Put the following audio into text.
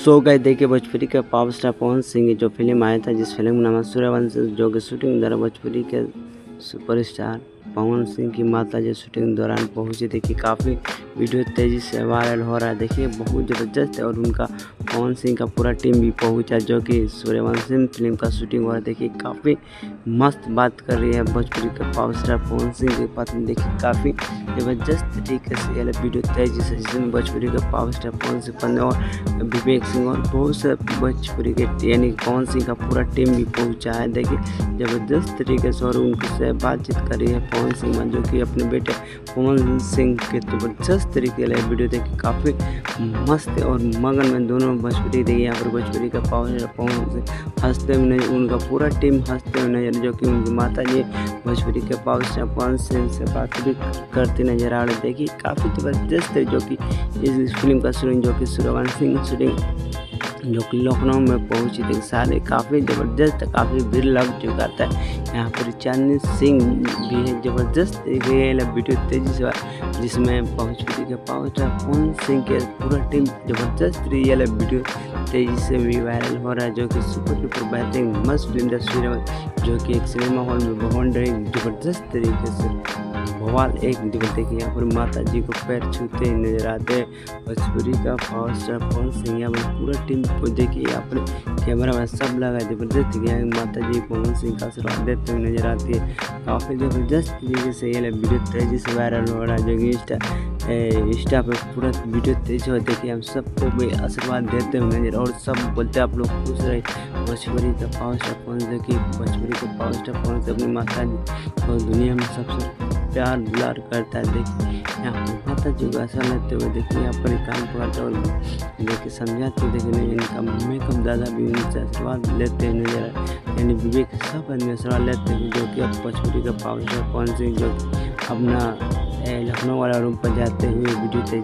So guys देखिए भोजपुरी के power star Pawan Singh की जो फिल्म आया था, जिस फिल्म का नाम है सूर्यवंशी, जो कि शूटिंग द्वारा भोजपुरी के सुपरस्टार पवन सिंह की माता जी शूटिंग दौरान पहुंची। देखिए काफ़ी वीडियो तेज़ी से वायरल हो रहा है। देखिए बहुत ज़बरदस्त है और उनका पवन सिंह का पूरा टीम भी पहुंचा, जो कि सूर्यवंशी फिल्म का शूटिंग हो रहा है। देखिए काफ़ी मस्त बात कर रही है भोजपुरी के पावर स्टार पवन सिंह की पत्नी। देखिए काफ़ी ज़बरदस्त तरीके से यह वीडियो तेज़ी से, जिसमें भोजपुरी के पावर स्टार पवन सिंह पन्ने और विवेक सिंह और बहुत से भोजपुरी के यानी पवन सिंह का पूरा टीम भी पहुंचा है। देखिए ज़बरदस्त तरीके से और उनसे बातचीत करी है पवन सिंह, जो कि अपने बेटे पवन सिंह के ज़बरदस्त तरीके से वीडियो देखिए काफ़ी मस्त और मगन में दोनों भोजपुरी। देखिए यहाँ पर भोजपुरी का पवन सिंह हंसते हुए नजर, उनका पूरा टीम हंसते हुए नजर, जो कि उनकी माता जी भोजपुरी के पावर स्टार पवन सिंह से बात भी करती नजर आ रही। देखिए काफ़ी ज़बरदस्त है, जो कि इस फिल्म का शूटिंग, जो कि सूर्यवंशी शूटिंग जो कि लखनऊ में पहुंची थी, सारे काफ़ी ज़बरदस्त, काफ़ी भीड़ लग चुका था। यहाँ पर चांदनी सिंह भी है, ज़बरदस्त वीडियो तेजी से, जिसमें भोजपुरी के पावर स्टार पवन सिंह के पूरा टीम ज़बरदस्त रियल वीडियो तेजी से भी वायरल हो रहा है, जो कि सुपर डुपर बेहतरीन मस्त फिल्म तस्वीर है, जो कि एक सिनेमा हॉल में बहुत ज़बरदस्त तरीके से भगवान एक देखिए यहाँ पर माता जी को पैर छूते नजर आते हैं। भोजपुरी का पावर स्टार पवन सिंह यहाँ पर पूरा टीम को देखिए, यहाँ पर कैमरा में सब लगा जबरदस्त, माता जी पवन सिंह का आशीर्वाद देते हुए नजर आती है। काफ़ी ज़बरदस्त तरीके से ये वीडियो तेजी से वायरल हो रहा है, जो कि इंस्टा पर पूरा वीडियो तेज हो। देखिए हम सबको भी आशीर्वाद देते हुए नजर, और सब बोलते हैं आप लोग खुश रहे। भोजपुरी का पावर स्टार पवन सिंह की भोजपुरी का पावर स्टार पवन सिंह अपनी माता जी और दुनिया में सबसे प्यार दुलार करता है। देखिए यहाँ पर माता जी को ऐसा लेते हुए, देखिए यहाँ पर काम पकड़ते और देखिए समझाते, देखिए इनका मम्मी कम दादा भी उनसे आशीर्वाद लेते हुए नजर आए, यानी विवेक सब आदमी आशीर्वाद लेते हैं, जो कि अब भोजपुरी का पावर स्टार पवन सिंह जो अपना लखनऊ वाला रूम पर जाते हुए वीडियो तेज